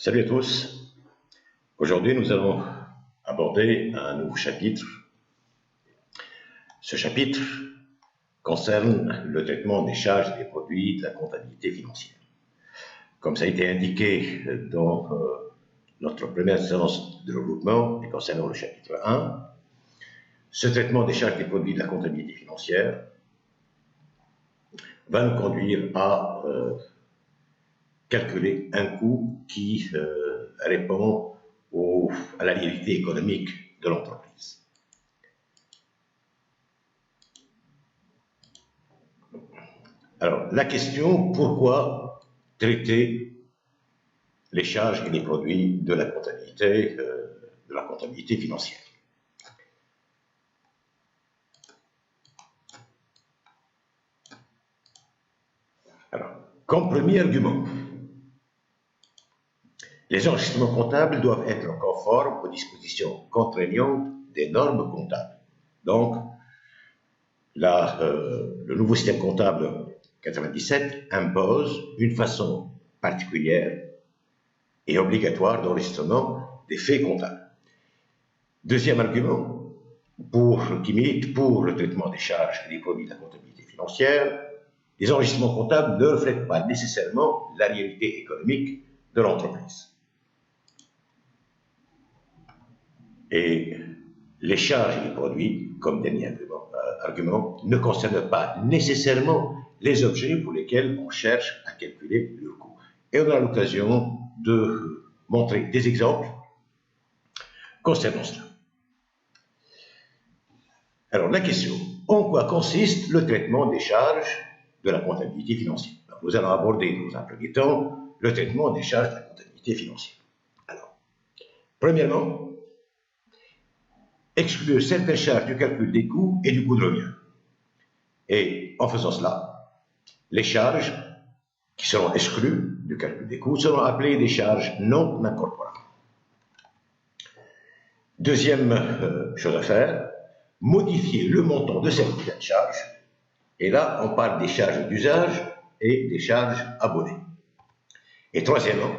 Salut à tous. Aujourd'hui, nous allons aborder un nouveau chapitre. Ce chapitre concerne le traitement des charges et des produits de la comptabilité financière. Comme ça a été indiqué dans notre première séance de regroupement et concernant le chapitre 1, ce traitement des charges et des produits de la comptabilité financière va nous conduire à calculer un coût qui répond à la réalité économique de l'entreprise. Alors, la question, pourquoi traiter les charges et les produits de la comptabilité financière? Alors, comme premier argument, les enregistrements comptables doivent être conformes aux dispositions contraignantes des normes comptables. Donc, le nouveau système comptable 97 impose une façon particulière et obligatoire d'enregistrement des faits comptables. Deuxième argument, qui milite pour le traitement des charges et des produits de la comptabilité financière, les enregistrements comptables ne reflètent pas nécessairement la réalité économique de l'entreprise. Et les charges et les produits, comme dernier argument, ne concernent pas nécessairement les objets pour lesquels on cherche à calculer leur coût. Et on aura l'occasion de montrer des exemples concernant cela. Alors, la question, en quoi consiste le traitement des charges de la comptabilité financière? Alors, nous allons aborder dans un premier temps le traitement des charges de la comptabilité financière. Alors, premièrement, exclure certaines charges du calcul des coûts et du coût de revient. Et en faisant cela, les charges qui seront exclues du calcul des coûts seront appelées des charges non incorporables. Deuxième chose à faire, modifier le montant de certaines charges. Et là, on parle des charges d'usage et des charges abonnées. Et troisièmement,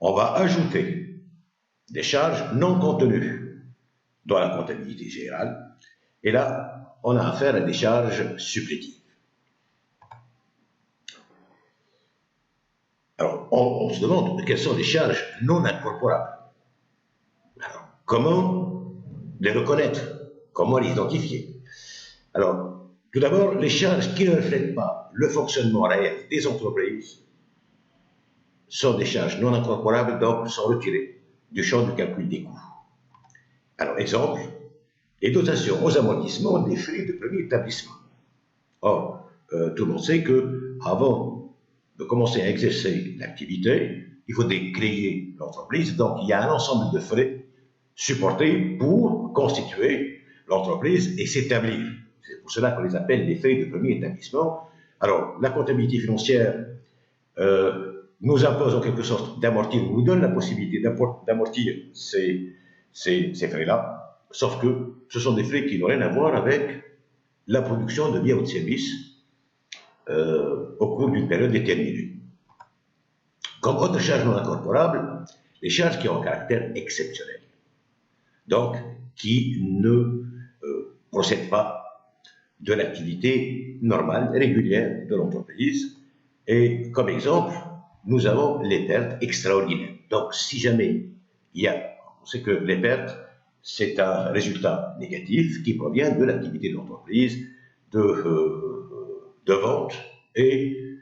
on va ajouter des charges non contenues dans la comptabilité générale. Et là, on a affaire à des charges supplétives. Alors, on se demande quelles sont les charges non incorporables. Alors, comment les reconnaître? Comment les identifier? Alors, tout d'abord, les charges qui ne reflètent pas le fonctionnement réel des entreprises sont des charges non incorporables, donc sont retirées du champ du calcul des coûts. Alors, exemple, les dotations aux amortissements des frais de premier établissement. Or, tout le monde sait qu'avant de commencer à exercer l'activité, il faudrait créer l'entreprise, donc il y a un ensemble de frais supportés pour constituer l'entreprise et s'établir. C'est pour cela qu'on les appelle les frais de premier établissement. Alors, la comptabilité financière nous impose en quelque sorte d'amortir, nous donne la possibilité d'amortir ces frais-là, sauf que ce sont des frais qui n'ont rien à voir avec la production de biens ou de services au cours d'une période déterminée. Comme autre charge non incorporable, les charges qui ont un caractère exceptionnel, donc qui ne procèdent pas de l'activité normale, régulière de l'entreprise. Et comme exemple, nous avons les pertes extraordinaires. Donc, si jamais on sait que les pertes, c'est un résultat négatif qui provient de l'activité de l'entreprise, de vente et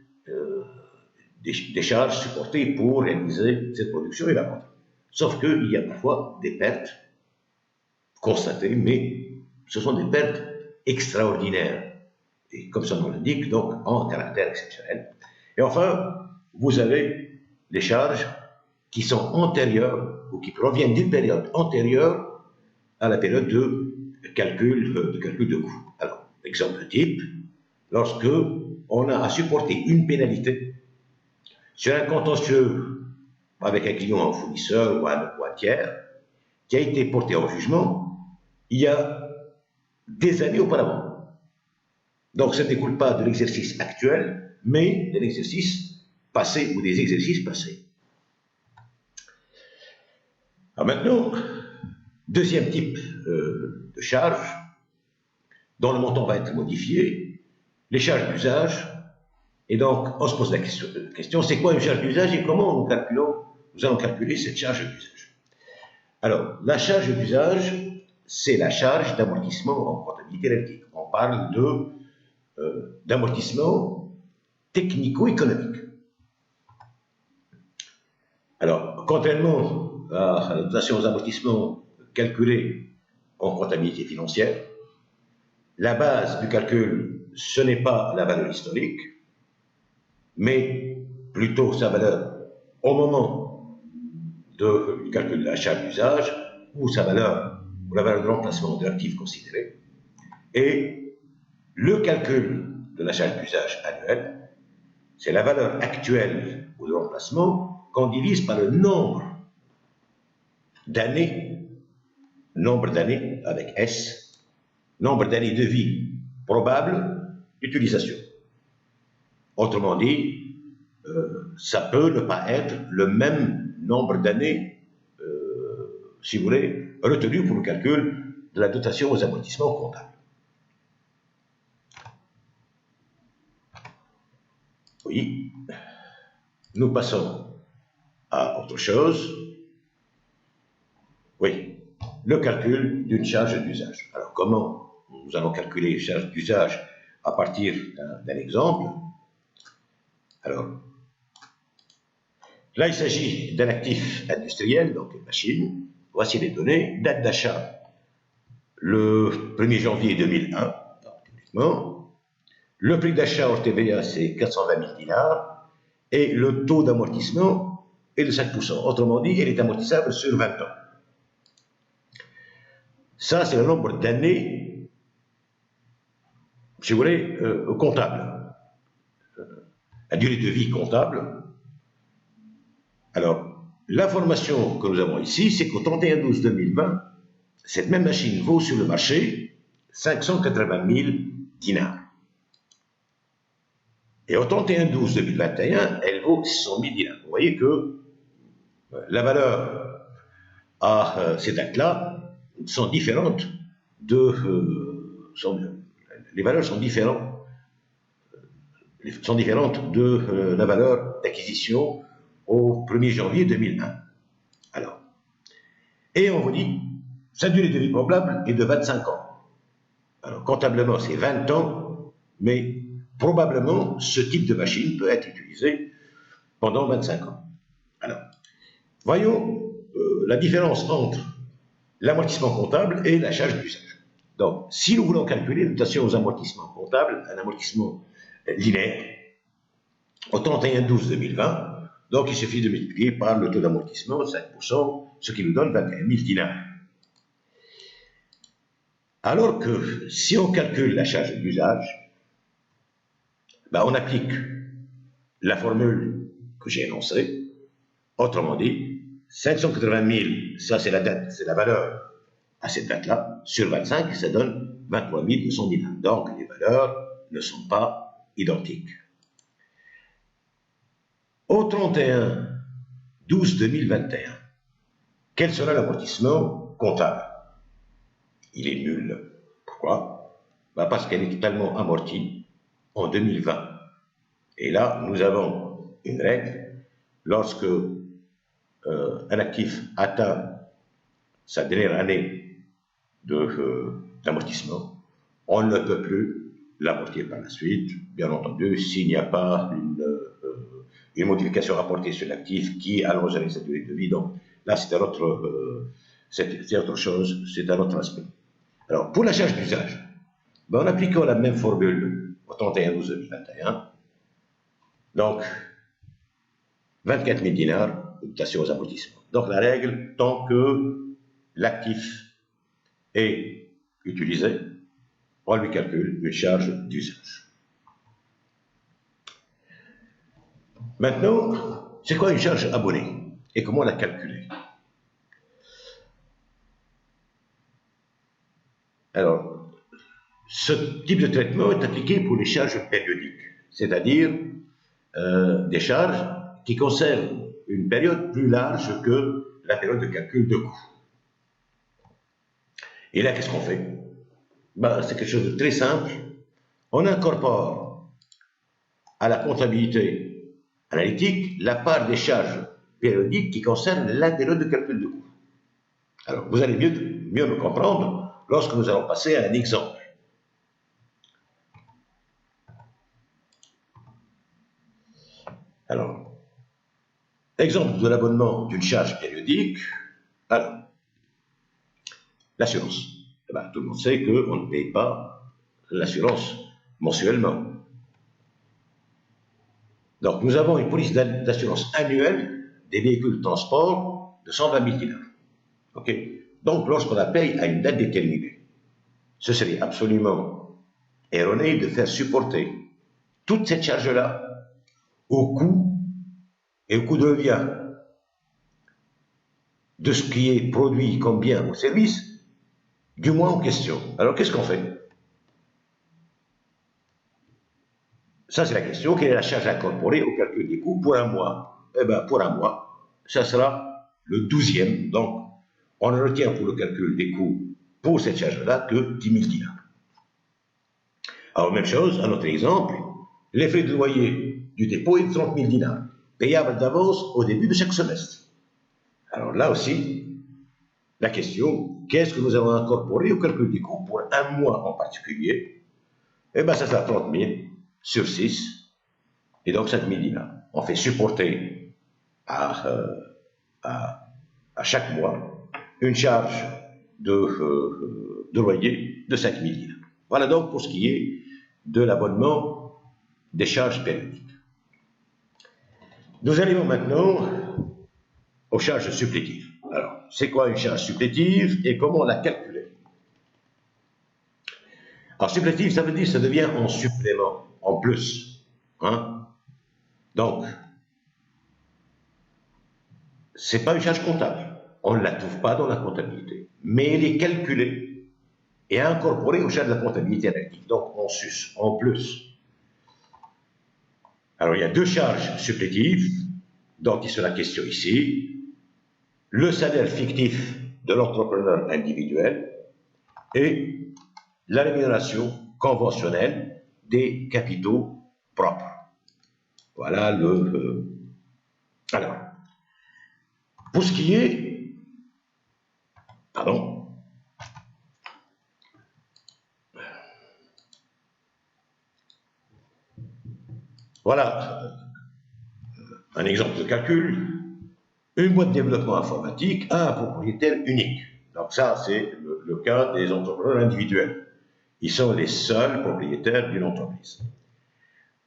des charges supportées pour réaliser cette production et la vente. Sauf qu'il y a parfois des pertes constatées, mais ce sont des pertes extraordinaires. Et comme son nom l'indique, donc en caractère exceptionnel. Et enfin, vous avez les charges qui sont antérieures ou qui proviennent d'une période antérieure à la période de calcul de coût. Alors, exemple type, lorsque on a à supporter une pénalité sur un contentieux avec un client, un fournisseur ou un tiers, qui a été porté en jugement il y a des années auparavant. Donc, ça ne découle pas de l'exercice actuel, mais de l'exercice passé ou des exercices passés. Alors maintenant, deuxième type de charge, dont le montant va être modifié, les charges d'usage. Et donc, on se pose la question, c'est quoi une charge d'usage et comment nous allons calculer cette charge d'usage? Alors, la charge d'usage, c'est la charge d'amortissement en comptabilité électrique. On parle d'amortissement technico-économique. Alors, contrairement à la dotation aux amortissements calculée en comptabilité financière, la base du calcul, ce n'est pas la valeur historique, mais plutôt sa valeur au moment du calcul de la charge d'usage ou sa valeur ou la valeur de remplacement de l'actif considéré. Et le calcul de la charge d'usage annuelle, c'est la valeur actuelle ou de remplacement qu'on divise par le nombre d'années avec S, nombre d'années de vie probable d'utilisation. Autrement dit, ça peut ne pas être le même nombre d'années, si vous voulez, retenu pour le calcul de la dotation aux amortissements comptables. Oui, nous passons à autre chose. Oui, le calcul d'une charge d'usage. Alors, comment nous allons calculer une charge d'usage à partir d'un exemple? Alors, là, il s'agit d'un actif industriel, donc une machine. Voici les données. Date d'achat, le 1er janvier 2001, uniquement. Le prix d'achat hors TVA, c'est 420 000 dinars. Et le taux d'amortissement est de 5%. Autrement dit, elle est amortissable sur 20 ans. Ça, c'est le nombre d'années, si vous voulez, comptable. La durée de vie comptable. Alors, l'information que nous avons ici, c'est qu'au 31/12/2020, cette même machine vaut sur le marché 580 000 dinars. Et au 31/12/2021, elle vaut 600 000 dinars. Vous voyez que la valeur à ces dates-là sont différentes les valeurs sont différentes de la valeur d'acquisition au 1er janvier 2001. Alors, et on vous dit, sa durée de vie probable est de 25 ans. Alors, comptablement, c'est 20 ans, mais probablement, ce type de machine peut être utilisé pendant 25 ans. Alors, voyons la différence entre l'amortissement comptable et la charge d'usage. Donc, si nous voulons calculer la dotation aux amortissements comptables, un amortissement linéaire, au 31/12/2020, donc il suffit de multiplier par le taux d'amortissement, 5%, ce qui nous donne 21 000 dinars. Alors que si on calcule la charge d'usage, on applique la formule que j'ai énoncée, autrement dit, 580 000, ça c'est la date, c'est la valeur à cette date-là, sur 25, ça donne 23 200 dinars. Donc les valeurs ne sont pas identiques. Au 31/12/2021, quel sera l'amortissement comptable? Il est nul. Pourquoi? Parce qu'elle est totalement amortie en 2020. Et là, nous avons une règle. Lorsque un actif atteint sa dernière année d'amortissement, on ne peut plus l'amortir par la suite. Bien entendu, s'il n'y a pas une modification rapportée sur l'actif qui allongerait sa durée de vie. Donc là, c'est autre chose, c'est un autre aspect. Alors, pour la charge d'usage, en appliquant la même formule au 31/12/2021, donc 24 000 dinars de dotation aux amortissements. Donc la règle, tant que l'actif est utilisé, on lui calcule une charge d'usage. Maintenant, c'est quoi une charge abonnée et comment la calculer? Alors, ce type de traitement est appliqué pour les charges périodiques, c'est-à-dire des charges qui concernent une période plus large que la période de calcul de coût. Et là, qu'est-ce qu'on fait? Ben, c'est quelque chose de très simple. On incorpore à la comptabilité analytique la part des charges périodiques qui concernent la période de calcul de coût. Alors, vous allez mieux me comprendre lorsque nous allons passer à un exemple. Alors, exemple de l'abonnement d'une charge périodique. Alors, l'assurance. Eh ben, tout le monde sait qu'on ne paye pas l'assurance mensuellement. Donc, nous avons une police d'assurance annuelle des véhicules de transport de 120 000 dinars. OK? Donc, lorsqu'on la paye à une date déterminée, ce serait absolument erroné de faire supporter toute cette charge-là au coût et au coût de revient de ce qui est produit comme bien ou service du mois en question. Alors, qu'est-ce qu'on fait? Ça, c'est la question. Quelle est la charge incorporée au calcul des coûts pour un mois? Eh bien, pour un mois, ça sera le 12e. Donc, on ne retient pour le calcul des coûts pour cette charge-là que 10 000 dinars. Alors, même chose, un autre exemple, les frais de loyer du dépôt est de 30 000 dinars, payables d'avance au début de chaque semestre. Alors là aussi, la question, qu'est-ce que nous avons incorporé au calcul des coûts pour un mois en particulier? Eh bien, ça sera 30 000 sur 6, et donc 5 000 dinars. On fait supporter à chaque mois une charge de loyer de 5 000 dinars. Voilà donc pour ce qui est de l'abonnement des charges périodiques. Nous arrivons maintenant aux charges supplétives. Alors, c'est quoi une charge supplétive et comment la calculer? Alors, supplétive, ça veut dire que ça devient en supplément, en plus. Hein? Donc, ce n'est pas une charge comptable. On ne la trouve pas dans la comptabilité. Mais elle est calculée et incorporée aux charges de la comptabilité analytique. Donc, en sus, en plus. Alors, il y a deux charges supplétives dont il sera question ici. Le salaire fictif de l'entrepreneur individuel et la rémunération conventionnelle des capitaux propres. Voilà le... Alors, pour ce qui est... Pardon. Voilà un exemple de calcul. Une boîte de développement informatique a un propriétaire unique. Donc ça, c'est le cas des entrepreneurs individuels. Ils sont les seuls propriétaires d'une entreprise.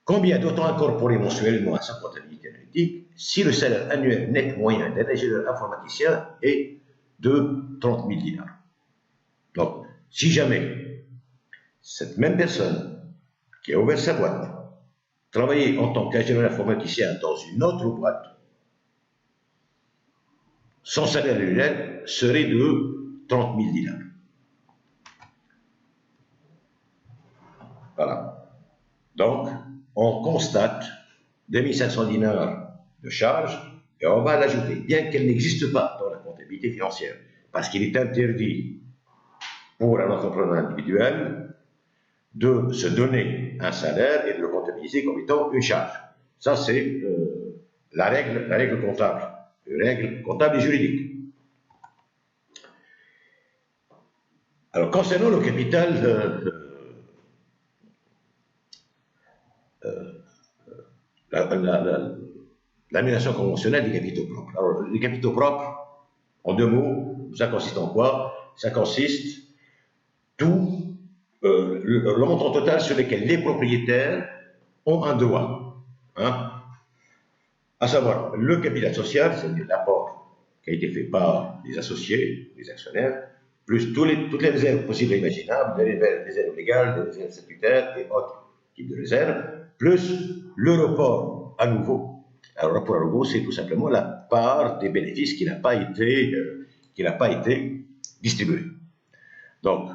Combien doit-on incorporer mensuellement à sa comptabilité analytique si le salaire annuel net moyen d'un ingénieur informaticien est de 30 000 dinars? Donc, si jamais cette même personne qui a ouvert sa boîte travaillait en tant qu'ingénieur informaticien dans une autre boîte, son salaire annuel serait de 30 000 dinars. Voilà. Donc, on constate 2500 dinars de charge et on va l'ajouter, bien qu'elle n'existe pas dans la comptabilité financière, parce qu'il est interdit pour un entrepreneur individuel de se donner un salaire et de le comptabiliser comme étant une charge. Ça, c'est la règle comptable, une règle comptable et juridique. Alors, concernant le capital, l'annulation conventionnelle des capitaux propres. Alors, les capitaux propres, en deux mots, ça consiste en quoi? Ça consiste tout le montant total sur lequel les propriétaires ont un droit. Hein? À savoir, le capital social, c'est-à-dire l'apport qui a été fait par les associés, les actionnaires, plus toutes les réserves possibles et imaginables, les réserves légales, les réserves statutaires et autres types de réserves, plus le report à nouveau. Alors, le report à nouveau, c'est tout simplement la part des bénéfices qui n'a pas été distribuée. Donc,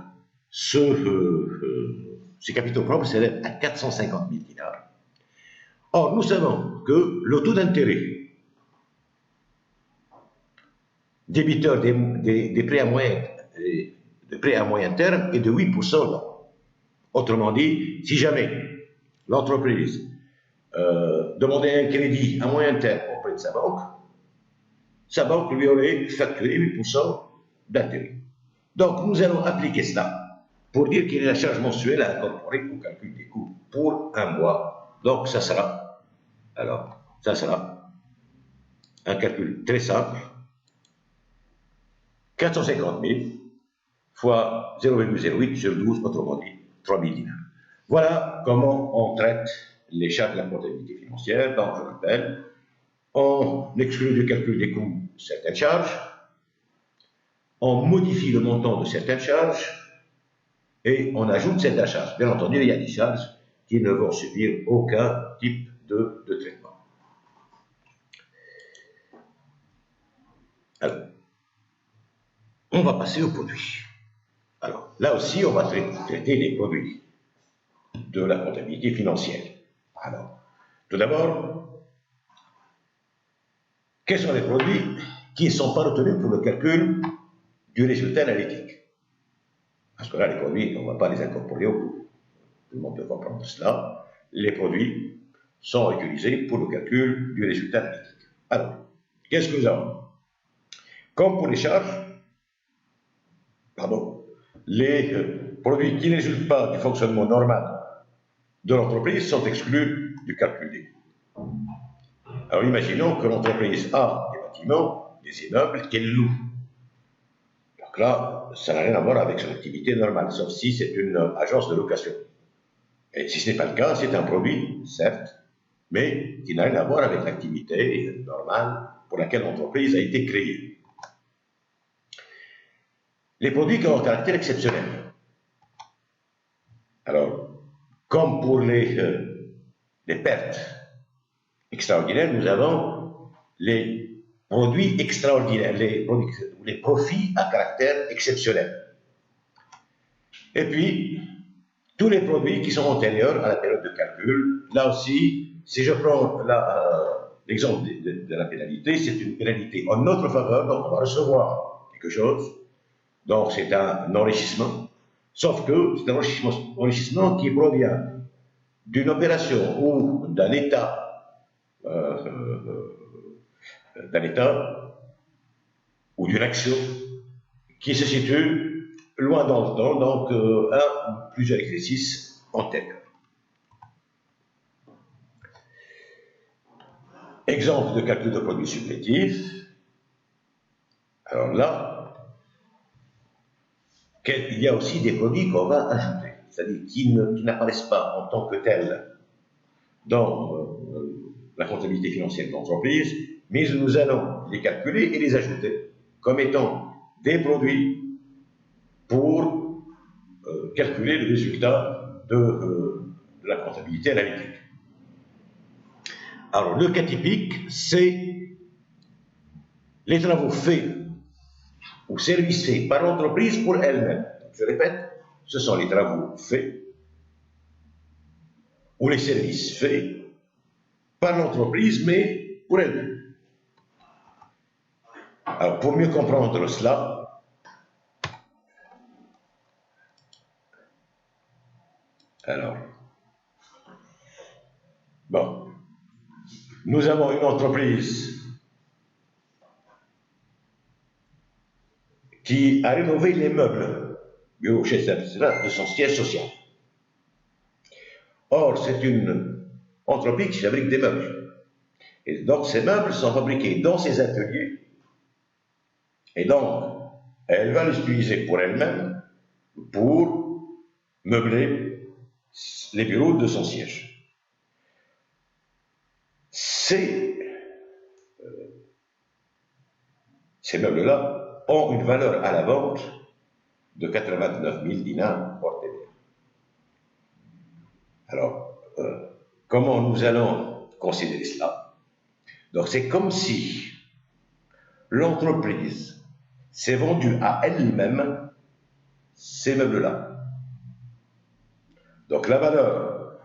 ces capitaux propres s'élèvent à 450 000 dinars. Or, nous savons que le taux d'intérêt débiteur des prêts à moyen terme est de 8%. Autrement dit, si jamais l'entreprise demandait un crédit à moyen terme auprès de sa banque lui aurait facturé 8% d'intérêt. Donc, nous allons appliquer cela pour dire qu'il y a la charge mensuelle à incorporer au calcul des coûts pour un mois. Donc, ça sera un calcul très simple. 450 000 fois 0,08 sur 12, autrement dit 3 000 dinars. Voilà comment on traite les charges de la comptabilité financière. Donc, je rappelle, on exclut du calcul des coûts certaines charges, on modifie le montant de certaines charges et on ajoute certaines charges. Bien entendu, il y a des charges qui ne vont subir aucun type de traitement. Alors, on va passer aux produits. Alors, là aussi, on va traiter les produits de la comptabilité financière. Alors, tout d'abord, quels sont les produits qui ne sont pas retenus pour le calcul du résultat analytique? Parce que là, les produits, on ne va pas les incorporer au coût. Tout le monde peut comprendre cela. Les produits sont utilisés pour le calcul du résultat analytique. Alors, qu'est-ce que nous avons? Comme pour les charges, les produits qui ne résultent pas du fonctionnement normal de l'entreprise sont exclus du calcul des coûts. Alors, imaginons que l'entreprise a des bâtiments, des immeubles qu'elle loue. Donc là, ça n'a rien à voir avec son activité normale, sauf si c'est une agence de location. Et si ce n'est pas le cas, c'est un produit, certes, mais qui n'a rien à voir avec l'activité normale pour laquelle l'entreprise a été créée. Les produits qui ont un caractère exceptionnel. Alors, comme pour les pertes extraordinaires, nous avons les produits extraordinaires, les profits à caractère exceptionnel. Et puis, tous les produits qui sont antérieurs à la période de calcul. Là aussi, si je prends l'exemple de la pénalité, c'est une pénalité en notre faveur, donc on va recevoir quelque chose. Donc c'est un enrichissement, sauf que c'est un enrichissement qui provient d'une opération ou d'un état ou d'une action qui se situe loin dans le temps, donc un ou plusieurs exercices antérieurs. Exemple de calcul de produit supplétif. Alors là, il y a aussi des produits qu'on va ajouter, c'est-à-dire qui n'apparaissent pas en tant que tels dans la comptabilité financière de l'entreprise, mais nous allons les calculer et les ajouter comme étant des produits pour calculer le résultat de la comptabilité analytique. Alors, le cas typique, c'est les travaux faits ou services faits par l'entreprise pour elle-même. Je répète, ce sont les travaux faits ou les services faits par l'entreprise, mais pour elle-même. Alors, pour mieux comprendre cela, nous avons une entreprise qui a rénové les meubles, bureau, chaise, etc., de son siège social. Or, c'est une entreprise qui fabrique des meubles. Et donc, ces meubles sont fabriqués dans ses ateliers. Et donc, elle va les utiliser pour elle-même pour meubler les bureaux de son siège. Ces meubles-là ont une valeur à la vente de 89 000 dinars portés bien. Alors, comment nous allons considérer cela? Donc, c'est comme si l'entreprise s'est vendue à elle-même ces meubles-là. Donc, la valeur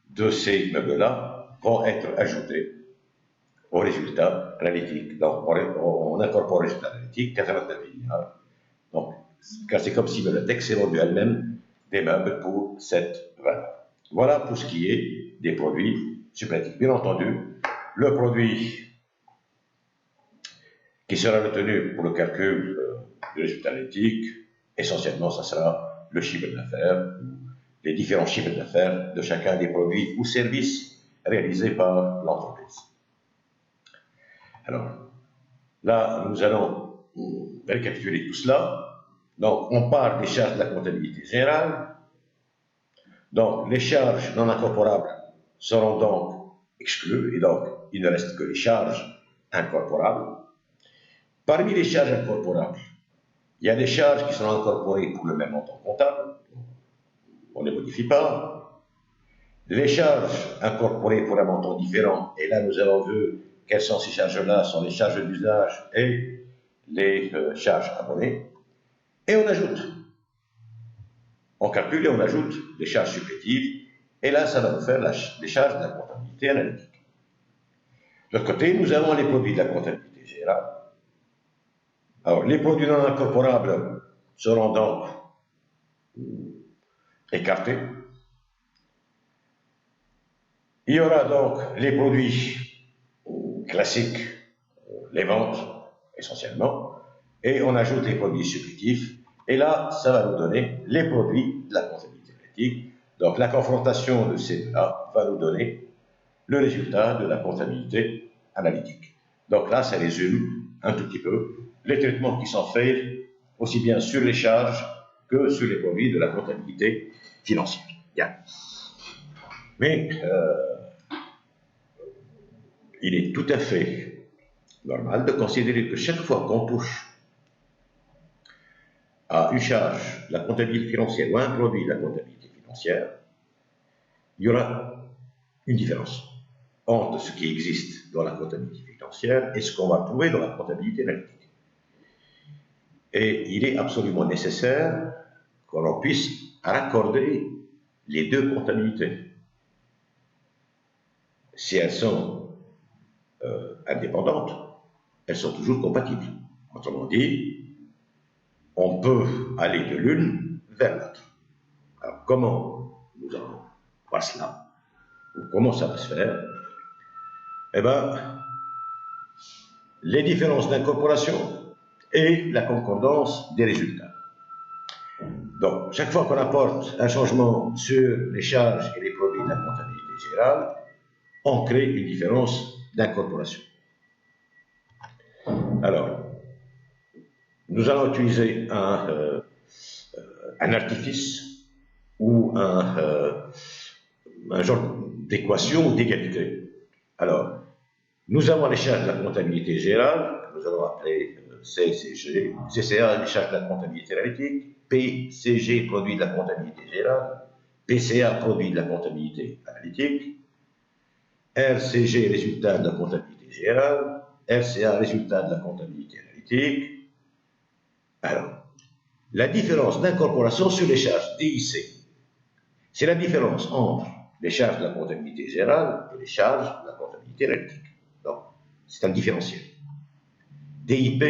de ces meubles-là vont être ajoutées au résultat analytique. Donc, on incorpore au résultat analytique 89 milliards. Donc, car c'est comme si Bibliothèque s'est vendu elle-même des meubles pour cette valeur. Voilà pour ce qui est des produits supplétifs. Bien entendu, le produit qui sera retenu pour le calcul du résultat analytique, essentiellement, ça sera le chiffre d'affaires, les différents chiffres d'affaires de chacun des produits ou services réalisés par l'entreprise. Alors, là, nous allons récapituler tout cela. Donc, on part des charges de la comptabilité générale. Donc, les charges non incorporables seront donc exclues, et donc, il ne reste que les charges incorporables. Parmi les charges incorporables, il y a des charges qui sont incorporées pour le même montant comptable. On ne les modifie pas. Les charges incorporées pour un montant différent, et là, nous avons vu quelles sont ces charges-là, sont les charges d'usage et les charges abonnées. Et on ajoute. On calcule et on ajoute les charges supplétives, et là, ça va nous faire les charges de la comptabilité analytique. De l'autre côté, nous avons les produits de la comptabilité générale. Alors, les produits non incorporables seront donc écartés. Il y aura donc les produits classiques, les ventes essentiellement, et on ajoute les produits supplétifs, et là, ça va nous donner les produits de la comptabilité analytique. Donc, la confrontation de ces deux-là va nous donner le résultat de la comptabilité analytique. Donc là, ça résume un tout petit peu les traitements qui sont faits aussi bien sur les charges que sur les produits de la comptabilité financière. Bien. Mais il est tout à fait normal de considérer que chaque fois qu'on touche à une charge de la comptabilité financière ou à un produit de la comptabilité financière, il y aura une différence entre ce qui existe dans la comptabilité financière et ce qu'on va trouver dans la comptabilité analytique. Et il est absolument nécessaire qu'on puisse raccorder les deux comptabilités. Si elles sont indépendantes, elles sont toujours compatibles. Autrement dit, on peut aller de l'une vers l'autre. Alors, comment nous allons voir cela? Ou comment ça va se faire? Eh bien, les différences d'incorporation et la concordance des résultats. Donc, chaque fois qu'on apporte un changement sur les charges et les produits de la comptabilité générale, on crée une différence d'incorporation. Alors, nous allons utiliser un artifice ou un genre d'équation d'égalité. Alors, nous avons les charges de la comptabilité générale, que nous allons appeler CCG, CCA, les charges de la comptabilité analytique, PCG, produit de la comptabilité générale, PCA, produit de la comptabilité analytique, RCG, résultat de la comptabilité générale, RCA, résultat de la comptabilité analytique. Alors, la différence d'incorporation sur les charges DIC, c'est la différence entre les charges de la comptabilité générale et les charges de la comptabilité analytique. Donc, c'est un différentiel. DIP,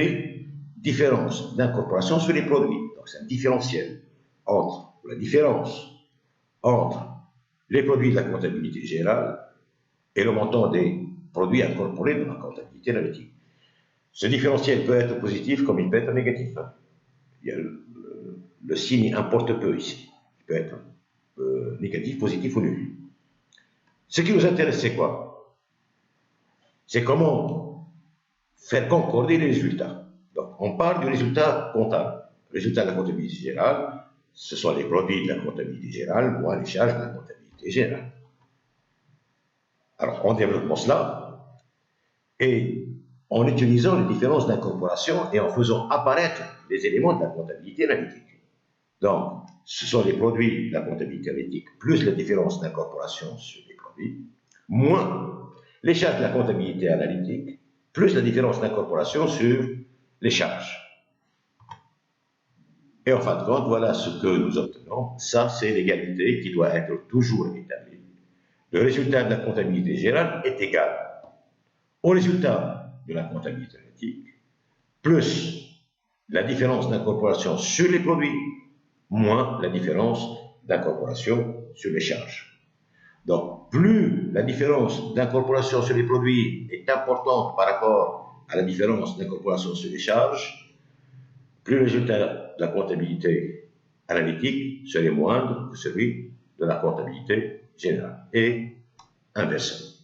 différence d'incorporation sur les produits. Donc, c'est un différentiel entre la différence entre les produits de la comptabilité générale et le montant des produits incorporés dans la comptabilité analytique. Ce différentiel peut être positif comme il peut être négatif. Il y a le signe importe peu ici. Il peut être négatif, positif ou nul. Ce qui nous intéresse, c'est quoi? C'est comment faire concorder les résultats. Donc, on parle du résultat comptable. Le résultat de la comptabilité générale, ce sont les produits de la comptabilité générale, moins les charges de la comptabilité générale. Alors, en développant cela, et en utilisant les différences d'incorporation et en faisant apparaître les éléments de la comptabilité analytique. Donc, ce sont les produits de la comptabilité analytique plus la différence d'incorporation sur les produits, moins les charges de la comptabilité analytique, plus la différence d'incorporation sur les charges. Et en fin de compte, voilà ce que nous obtenons. Ça, c'est l'égalité qui doit être toujours établie. Le résultat de la comptabilité générale est égal au résultat de la comptabilité analytique, plus la différence d'incorporation sur les produits, moins la différence d'incorporation sur les charges. Donc, plus la différence d'incorporation sur les produits est importante par rapport à la différence d'incorporation sur les charges, plus le résultat de la comptabilité analytique serait moindre que celui de la comptabilité générale. Et inversement.